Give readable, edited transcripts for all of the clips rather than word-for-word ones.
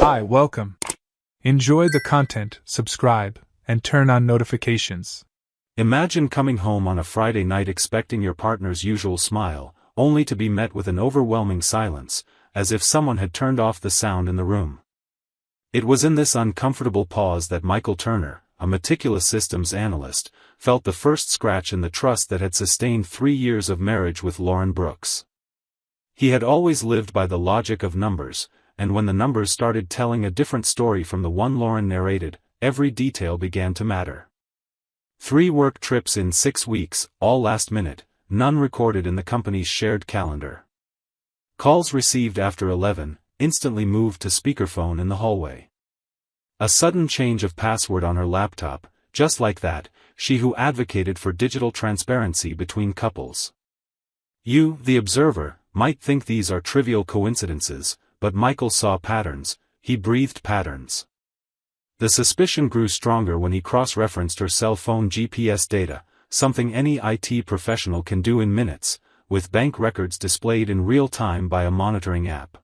Hi, welcome. Enjoy the content, subscribe, and turn on notifications. Imagine coming home on a Friday night expecting your partner's usual smile, only to be met with an overwhelming silence, as if someone had turned off the sound in the room. It was in this uncomfortable pause that Michael Turner, a meticulous systems analyst, felt the first scratch in the trust that had sustained 3 years of marriage with Lauren Brooks. He had always lived by the logic of numbers, and when the numbers started telling a different story from the one Lauren narrated, every detail began to matter. 3 work trips in 6 weeks, all last minute, none recorded in the company's shared calendar. Calls received after 11, instantly moved to speakerphone in the hallway. A sudden change of password on her laptop, just like that, she who advocated for digital transparency between couples. You, the observer, might think these are trivial coincidences, but Michael saw patterns, he breathed patterns. The suspicion grew stronger when he cross-referenced her cell phone GPS data, something any IT professional can do in minutes, with bank records displayed in real time by a monitoring app.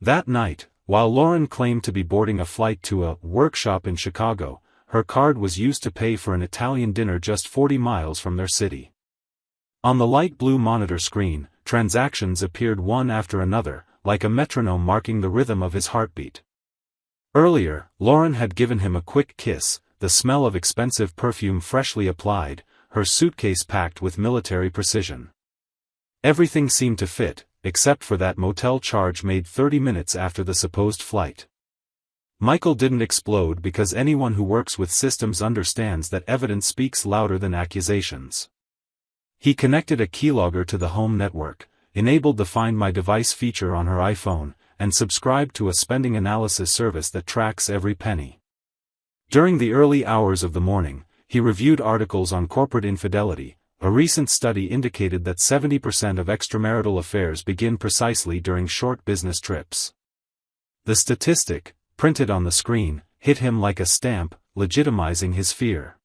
That night, while Lauren claimed to be boarding a flight to a workshop in Chicago, her card was used to pay for an Italian dinner just 40 miles from their city. On the light blue monitor screen, transactions appeared one after another, like a metronome marking the rhythm of his heartbeat. Earlier, Lauren had given him a quick kiss, the smell of expensive perfume freshly applied, her suitcase packed with military precision. Everything seemed to fit, except for that motel charge made 30 minutes after the supposed flight. Michael didn't explode because anyone who works with systems understands that evidence speaks louder than accusations. He connected a keylogger to the home network, enabled the Find My Device feature on her iPhone, and subscribed to a spending analysis service that tracks every penny. During the early hours of the morning, he reviewed articles on corporate infidelity. A recent study indicated that 70% of extramarital affairs begin precisely during short business trips. The statistic, printed on the screen, hit him like a stamp, legitimizing his fear.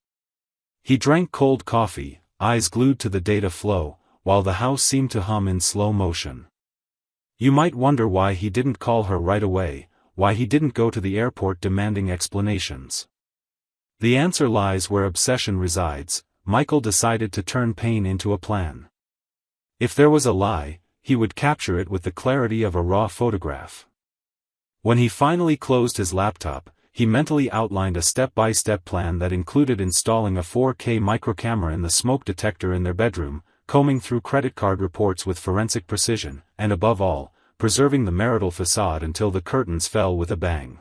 He drank cold coffee, eyes glued to the data flow, while the house seemed to hum in slow motion. You might wonder why he didn't call her right away, why he didn't go to the airport demanding explanations. The answer lies where obsession resides. Michael decided to turn pain into a plan. If there was a lie, he would capture it with the clarity of a raw photograph. When he finally closed his laptop, he mentally outlined a step-by-step plan that included installing a 4K microcamera in the smoke detector in their bedroom, combing through credit card reports with forensic precision, and above all, preserving the marital facade until the curtains fell with a bang.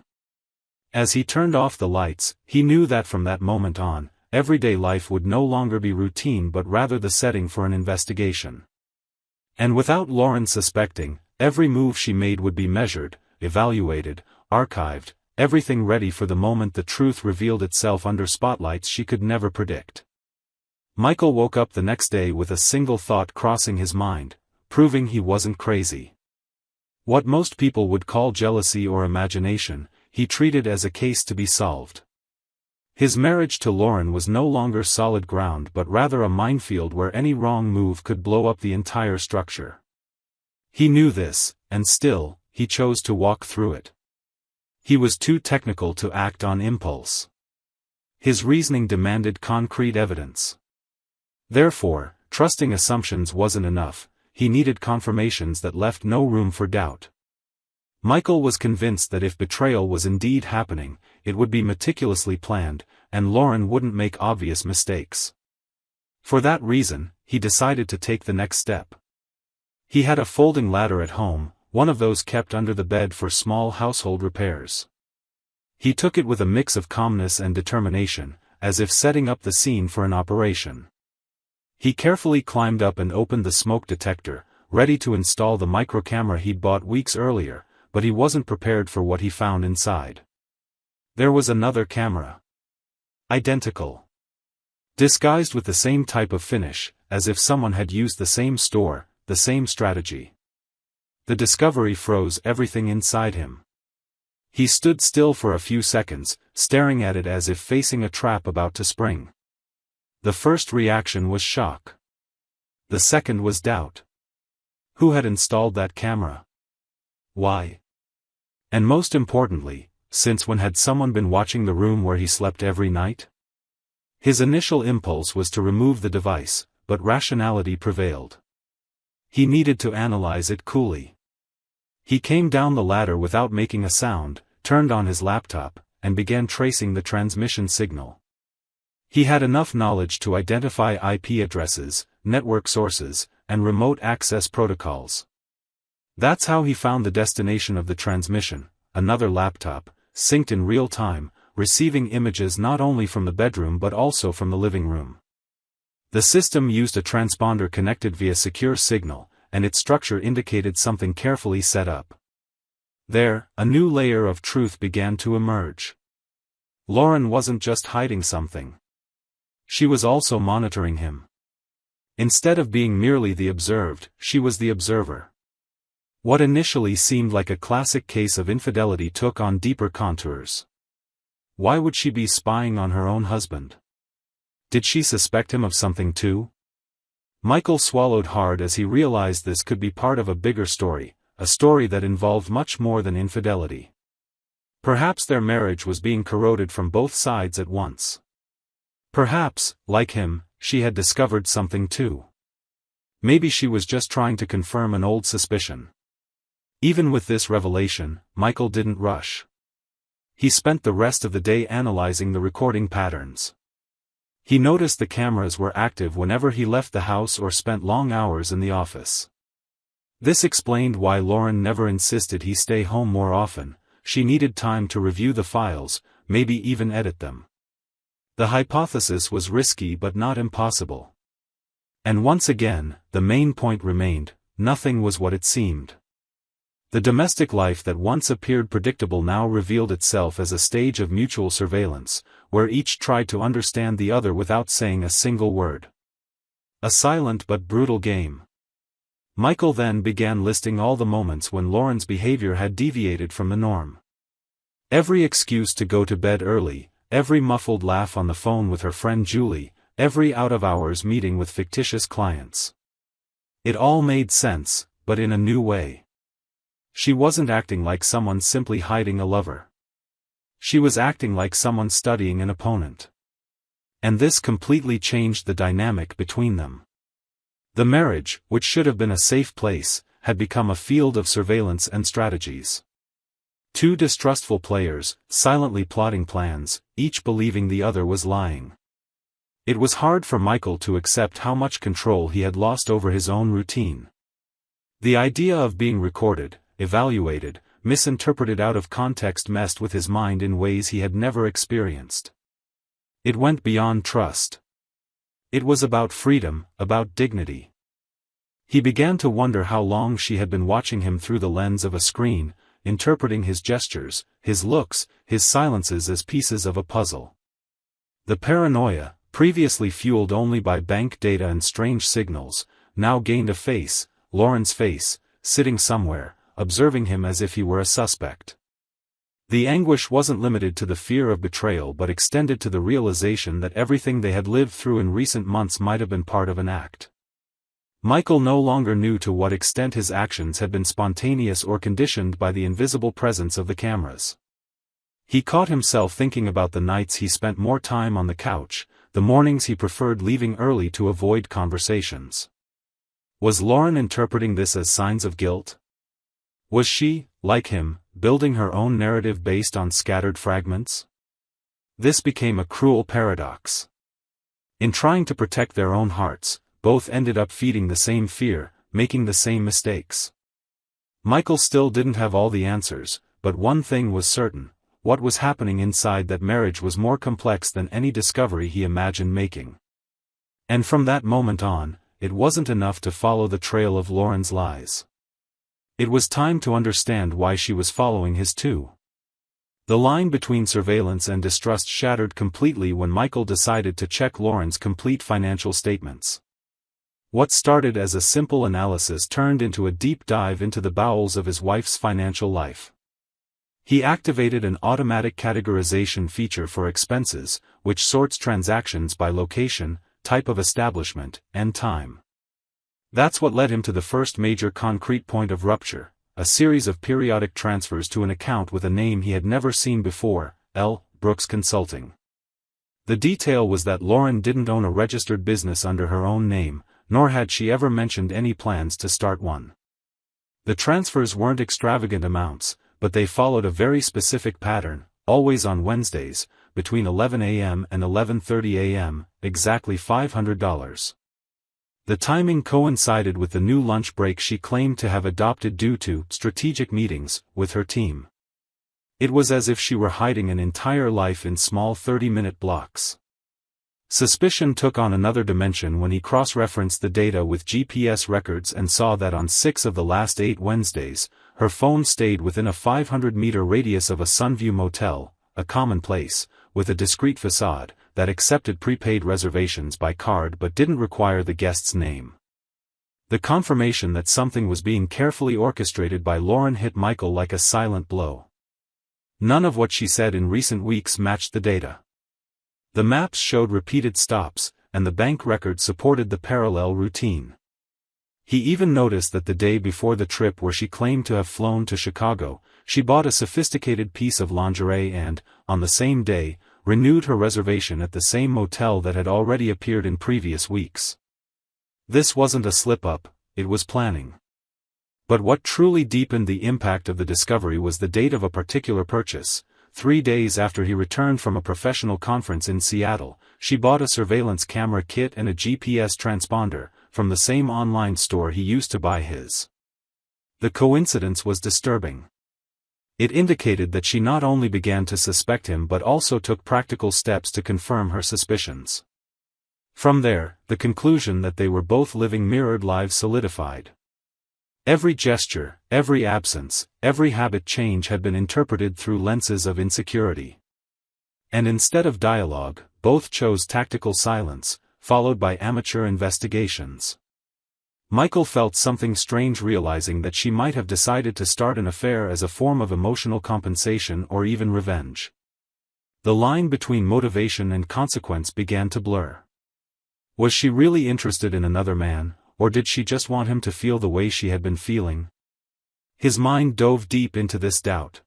As he turned off the lights, he knew that from that moment on, everyday life would no longer be routine but rather the setting for an investigation. And without Lauren suspecting, every move she made would be measured, evaluated, archived, everything ready for the moment the truth revealed itself under spotlights she could never predict. Michael woke up the next day with a single thought crossing his mind, proving he wasn't crazy. What most people would call jealousy or imagination, he treated as a case to be solved. His marriage to Lauren was no longer solid ground but rather a minefield where any wrong move could blow up the entire structure. He knew this, and still, he chose to walk through it. He was too technical to act on impulse. His reasoning demanded concrete evidence. Therefore, trusting assumptions wasn't enough, he needed confirmations that left no room for doubt. Michael was convinced that if betrayal was indeed happening, it would be meticulously planned, and Lauren wouldn't make obvious mistakes. For that reason, he decided to take the next step. He had a folding ladder at home, one of those kept under the bed for small household repairs. He took it with a mix of calmness and determination, as if setting up the scene for an operation. He carefully climbed up and opened the smoke detector, ready to install the microcamera he'd bought weeks earlier, but he wasn't prepared for what he found inside. There was another camera. Identical. Disguised with the same type of finish, as if someone had used the same store, the same strategy. The discovery froze everything inside him. He stood still for a few seconds, staring at it as if facing a trap about to spring. The first reaction was shock. The second was doubt. Who had installed that camera? Why? And most importantly, since when had someone been watching the room where he slept every night? His initial impulse was to remove the device, but rationality prevailed. He needed to analyze it coolly. He came down the ladder without making a sound, turned on his laptop, and began tracing the transmission signal. He had enough knowledge to identify IP addresses, network sources, and remote access protocols. That's how he found the destination of the transmission, another laptop, synced in real time, receiving images not only from the bedroom but also from the living room. The system used a transponder connected via secure signal, and its structure indicated something carefully set up. There, a new layer of truth began to emerge. Lauren wasn't just hiding something. She was also monitoring him. Instead of being merely the observed, she was the observer. What initially seemed like a classic case of infidelity took on deeper contours. Why would she be spying on her own husband? Did she suspect him of something too? Michael swallowed hard as he realized this could be part of a bigger story, a story that involved much more than infidelity. Perhaps their marriage was being corroded from both sides at once. Perhaps, like him, she had discovered something too. Maybe she was just trying to confirm an old suspicion. Even with this revelation, Michael didn't rush. He spent the rest of the day analyzing the recording patterns. He noticed the cameras were active whenever he left the house or spent long hours in the office. This explained why Lauren never insisted he stay home more often. She needed time to review the files, maybe even edit them. The hypothesis was risky but not impossible. And once again, the main point remained: nothing was what it seemed. The domestic life that once appeared predictable now revealed itself as a stage of mutual surveillance, where each tried to understand the other without saying a single word. A silent but brutal game. Michael then began listing all the moments when Lauren's behavior had deviated from the norm. Every excuse to go to bed early, every muffled laugh on the phone with her friend Julie, every out-of-hours meeting with fictitious clients. It all made sense, but in a new way. She wasn't acting like someone simply hiding a lover. She was acting like someone studying an opponent. And this completely changed the dynamic between them. The marriage, which should have been a safe place, had become a field of surveillance and strategies. Two distrustful players, silently plotting plans, each believing the other was lying. It was hard for Michael to accept how much control he had lost over his own routine. The idea of being recorded, evaluated, misinterpreted out of context messed with his mind in ways he had never experienced. It went beyond trust. It was about freedom, about dignity. He began to wonder how long she had been watching him through the lens of a screen, interpreting his gestures, his looks, his silences as pieces of a puzzle. The paranoia, previously fueled only by bank data and strange signals, now gained a face, Lauren's face, sitting somewhere, observing him as if he were a suspect. The anguish wasn't limited to the fear of betrayal but extended to the realization that everything they had lived through in recent months might have been part of an act. Michael no longer knew to what extent his actions had been spontaneous or conditioned by the invisible presence of the cameras. He caught himself thinking about the nights he spent more time on the couch, the mornings he preferred leaving early to avoid conversations. Was Lauren interpreting this as signs of guilt? Was she, like him, building her own narrative based on scattered fragments? This became a cruel paradox. In trying to protect their own hearts, both ended up feeding the same fear, making the same mistakes. Michael still didn't have all the answers, but one thing was certain: what was happening inside that marriage was more complex than any discovery he imagined making. And from that moment on, it wasn't enough to follow the trail of Lauren's lies. It was time to understand why she was following his too. The line between surveillance and distrust shattered completely when Michael decided to check Lauren's complete financial statements. What started as a simple analysis turned into a deep dive into the bowels of his wife's financial life. He activated an automatic categorization feature for expenses, which sorts transactions by location, type of establishment, and time. That's what led him to the first major concrete point of rupture: a series of periodic transfers to an account with a name he had never seen before, L. Brooks Consulting. The detail was that Lauren didn't own a registered business under her own name, nor had she ever mentioned any plans to start one. The transfers weren't extravagant amounts, but they followed a very specific pattern, always on Wednesdays, between 11 a.m. and 11:30 a.m., exactly $500. The timing coincided with the new lunch break she claimed to have adopted due to strategic meetings with her team. It was as if she were hiding an entire life in small 30-minute blocks. Suspicion took on another dimension when he cross-referenced the data with GPS records and saw that on 6 of the last 8 Wednesdays, her phone stayed within a 500-meter radius of a Sunview motel, a common place, with a discreet facade, that accepted prepaid reservations by card but didn't require the guest's name. The confirmation that something was being carefully orchestrated by Lauren hit Michael like a silent blow. None of what she said in recent weeks matched the data. The maps showed repeated stops, and the bank record supported the parallel routine. He even noticed that the day before the trip where she claimed to have flown to Chicago, she bought a sophisticated piece of lingerie and, on the same day, renewed her reservation at the same motel that had already appeared in previous weeks. This wasn't a slip-up, it was planning. But what truly deepened the impact of the discovery was the date of a particular purchase. 3 days after he returned from a professional conference in Seattle, she bought a surveillance camera kit and a GPS transponder, from the same online store he used to buy his. The coincidence was disturbing. It indicated that she not only began to suspect him but also took practical steps to confirm her suspicions. From there, the conclusion that they were both living mirrored lives solidified. Every gesture, every absence, every habit change had been interpreted through lenses of insecurity. And instead of dialogue, both chose tactical silence, followed by amateur investigations. Michael felt something strange realizing that she might have decided to start an affair as a form of emotional compensation or even revenge. The line between motivation and consequence began to blur. Was she really interested in another man, or did she just want him to feel the way she had been feeling? His mind dove deep into this doubt.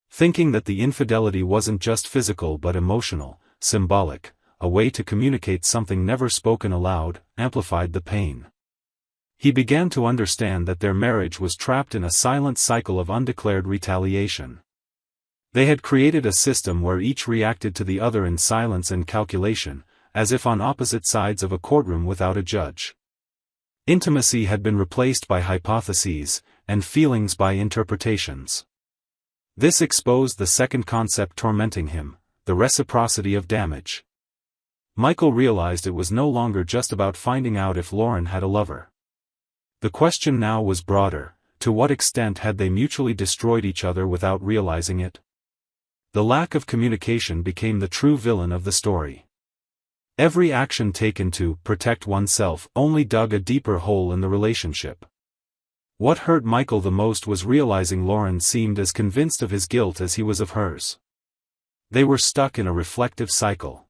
Thinking that the infidelity wasn't just physical but emotional, symbolic, a way to communicate something never spoken aloud, amplified the pain. He began to understand that their marriage was trapped in a silent cycle of undeclared retaliation. They had created a system where each reacted to the other in silence and calculation, as if on opposite sides of a courtroom without a judge. Intimacy had been replaced by hypotheses, and feelings by interpretations. This exposed the second concept tormenting him, the reciprocity of damage. Michael realized it was no longer just about finding out if Lauren had a lover. The question now was broader: to what extent had they mutually destroyed each other without realizing it? The lack of communication became the true villain of the story. Every action taken to protect oneself only dug a deeper hole in the relationship. What hurt Michael the most was realizing Lauren seemed as convinced of his guilt as he was of hers. They were stuck in a reflective cycle.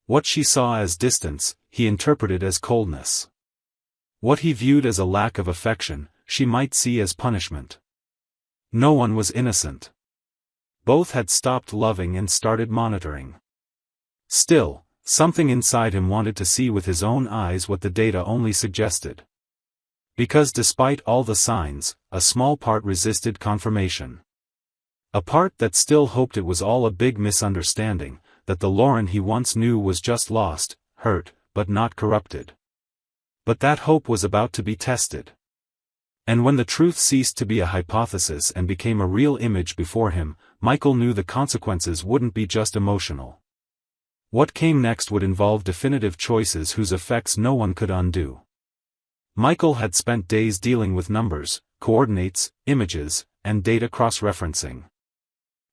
What she saw as distance, he interpreted as coldness. What he viewed as a lack of affection, she might see as punishment. No one was innocent. Both had stopped loving and started monitoring. Still, something inside him wanted to see with his own eyes what the data only suggested. Because despite all the signs, a small part resisted confirmation. A part that still hoped it was all a big misunderstanding, that the Lauren he once knew was just lost, hurt, but not corrupted. But that hope was about to be tested. And when the truth ceased to be a hypothesis and became a real image before him, Michael knew the consequences wouldn't be just emotional. What came next would involve definitive choices whose effects no one could undo. Michael had spent days dealing with numbers, coordinates, images, and data cross-referencing.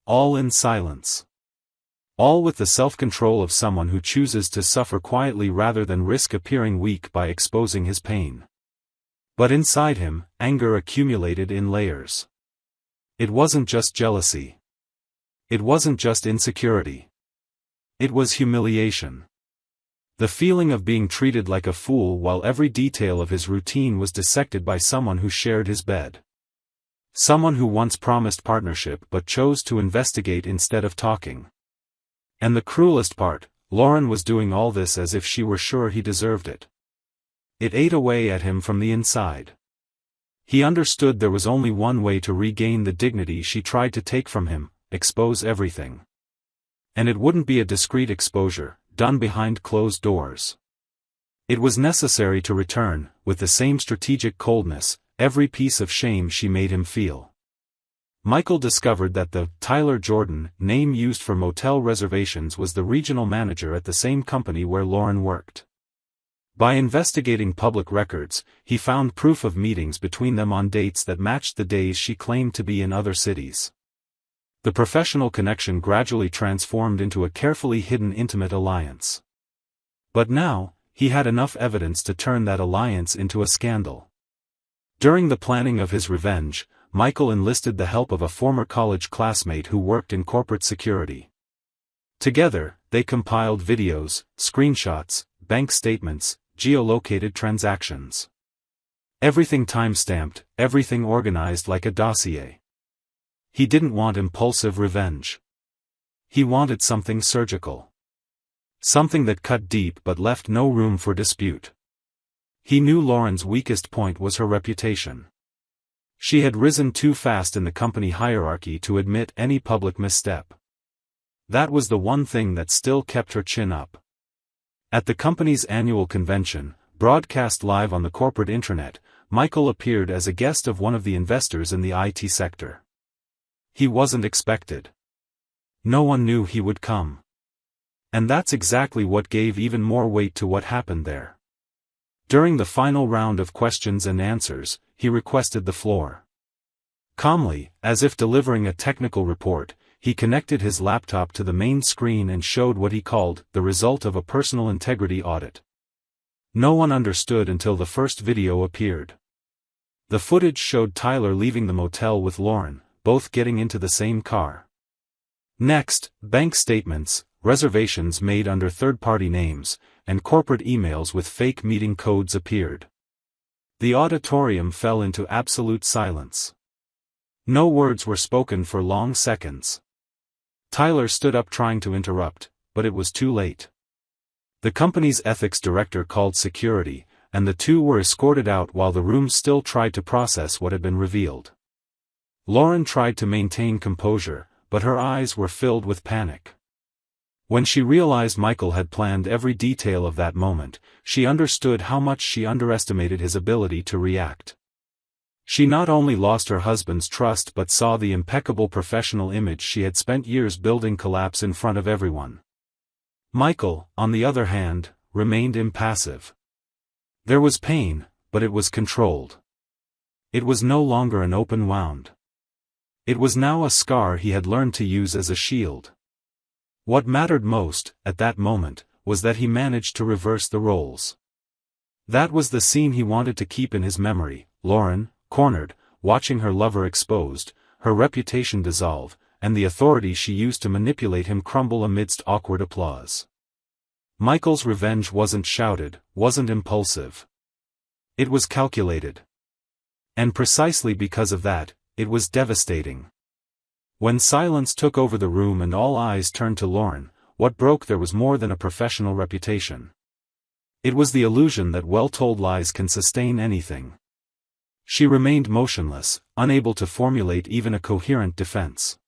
All in silence. All with the self-control of someone who chooses to suffer quietly rather than risk appearing weak by exposing his pain. But inside him, anger accumulated in layers. It wasn't just jealousy. It wasn't just insecurity. It was humiliation. The feeling of being treated like a fool while every detail of his routine was dissected by someone who shared his bed. Someone who once promised partnership but chose to investigate instead of talking. And the cruelest part, Lauren was doing all this as if she were sure he deserved it. It ate away at him from the inside. He understood there was only one way to regain the dignity she tried to take from him: expose everything. And it wouldn't be a discreet exposure, done behind closed doors. It was necessary to return, with the same strategic coldness, every piece of shame she made him feel. Michael discovered that the Tyler Jordan name used for motel reservations was the regional manager at the same company where Lauren worked. By investigating public records, he found proof of meetings between them on dates that matched the days she claimed to be in other cities. The professional connection gradually transformed into a carefully hidden intimate alliance. But now, he had enough evidence to turn that alliance into a scandal. During the planning of his revenge, Michael enlisted the help of a former college classmate who worked in corporate security. Together, they compiled videos, screenshots, bank statements, geolocated transactions. Everything time-stamped, everything organized like a dossier. He didn't want impulsive revenge. He wanted something surgical. Something that cut deep but left no room for dispute. He knew Lauren's weakest point was her reputation. She had risen too fast in the company hierarchy to admit any public misstep. That was the one thing that still kept her chin up. At the company's annual convention, broadcast live on the corporate intranet, Michael appeared as a guest of one of the investors in the IT sector. He wasn't expected. No one knew he would come. And that's exactly what gave even more weight to what happened there. During the final round of questions and answers, he requested the floor. Calmly, as if delivering a technical report, he connected his laptop to the main screen and showed what he called the result of a personal integrity audit. No one understood until the first video appeared. The footage showed Tyler leaving the motel with Lauren, both getting into the same car. Next, bank statements, reservations made under third-party names, and corporate emails with fake meeting codes appeared. The auditorium fell into absolute silence. No words were spoken for long seconds. Tyler stood up trying to interrupt, but it was too late. The company's ethics director called security, and the two were escorted out while the room still tried to process what had been revealed. Lauren tried to maintain composure, but her eyes were filled with panic. When she realized Michael had planned every detail of that moment, she understood how much she underestimated his ability to react. She not only lost her husband's trust but saw the impeccable professional image she had spent years building collapse in front of everyone. Michael, on the other hand, remained impassive. There was pain, but it was controlled. It was no longer an open wound. It was now a scar he had learned to use as a shield. What mattered most, at that moment, was that he managed to reverse the roles. That was the scene he wanted to keep in his memory: Lauren, cornered, watching her lover exposed, her reputation dissolve, and the authority she used to manipulate him crumble amidst awkward applause. Michael's revenge wasn't shouted, wasn't impulsive. It was calculated. And precisely because of that, it was devastating. When silence took over the room and all eyes turned to Lauren, what broke there was more than a professional reputation. It was the illusion that well-told lies can sustain anything. She remained motionless, unable to formulate even a coherent defense.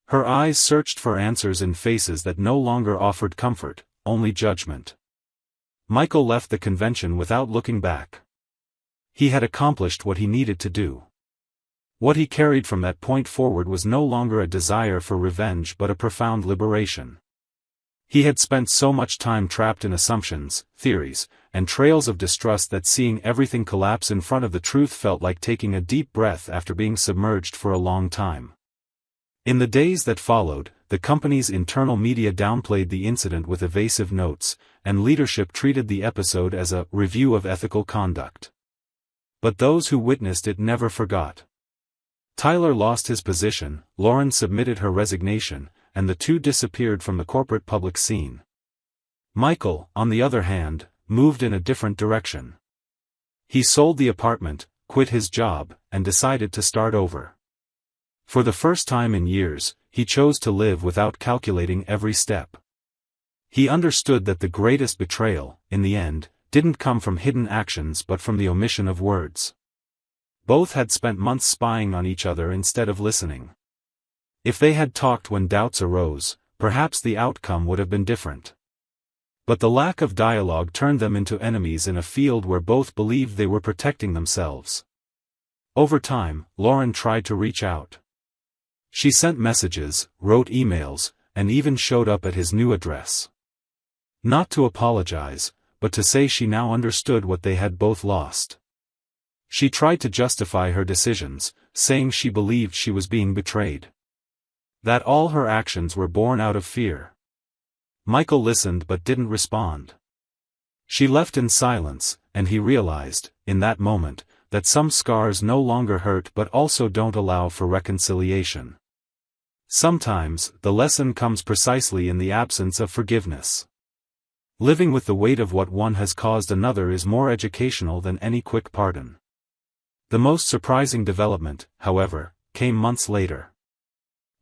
Her eyes searched for answers in faces that no longer offered comfort, only judgment. Michael left the convention without looking back. He had accomplished what he needed to do. What he carried from that point forward was no longer a desire for revenge but a profound liberation. He had spent so much time trapped in assumptions, theories, and trails of distrust that seeing everything collapse in front of the truth felt like taking a deep breath after being submerged for a long time. In the days that followed, the company's internal media downplayed the incident with evasive notes, and leadership treated the episode as a review of ethical conduct. But those who witnessed it never forgot. Tyler lost his position, Lauren submitted her resignation, and the two disappeared from the corporate public scene. Michael, on the other hand, moved in a different direction. He sold the apartment, quit his job, and decided to start over. For the first time in years, he chose to live without calculating every step. He understood that the greatest betrayal, in the end, didn't come from hidden actions but from the omission of words. Both had spent months spying on each other instead of listening. If they had talked when doubts arose, perhaps the outcome would have been different. But the lack of dialogue turned them into enemies in a field where both believed they were protecting themselves. Over time, Lauren tried to reach out. She sent messages, wrote emails, and even showed up at his new address. Not to apologize, but to say she now understood what they had both lost. She tried to justify her decisions, saying she believed she was being betrayed. That all her actions were born out of fear. Michael listened but didn't respond. She left in silence, and he realized, in that moment, that some scars no longer hurt but also don't allow for reconciliation. Sometimes, the lesson comes precisely in the absence of forgiveness. Living with the weight of what one has caused another is more educational than any quick pardon. The most surprising development, however, came months later.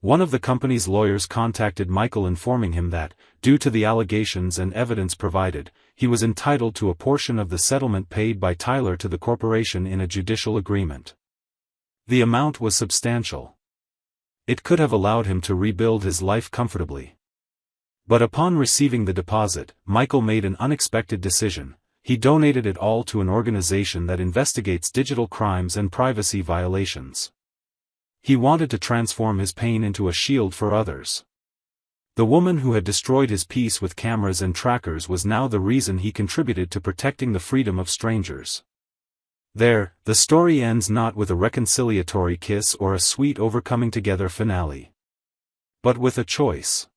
One of the company's lawyers contacted Michael informing him that, due to the allegations and evidence provided, he was entitled to a portion of the settlement paid by Tyler to the corporation in a judicial agreement. The amount was substantial. It could have allowed him to rebuild his life comfortably. But upon receiving the deposit, Michael made an unexpected decision. He donated it all to an organization that investigates digital crimes and privacy violations. He wanted to transform his pain into a shield for others. The woman who had destroyed his peace with cameras and trackers was now the reason he contributed to protecting the freedom of strangers. There, the story ends not with a reconciliatory kiss or a sweet overcoming together finale. But with a choice.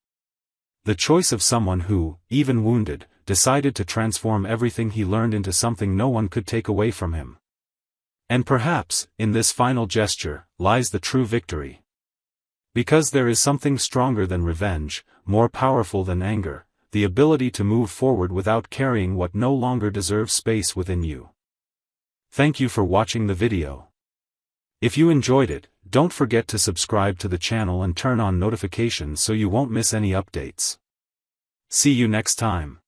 The choice of someone who, even wounded, decided to transform everything he learned into something no one could take away from him. And perhaps, in this final gesture, lies the true victory. Because there is something stronger than revenge, more powerful than anger, the ability to move forward without carrying what no longer deserves space within you. Thank you for watching the video. If you enjoyed it, don't forget to subscribe to the channel and turn on notifications so you won't miss any updates. See you next time.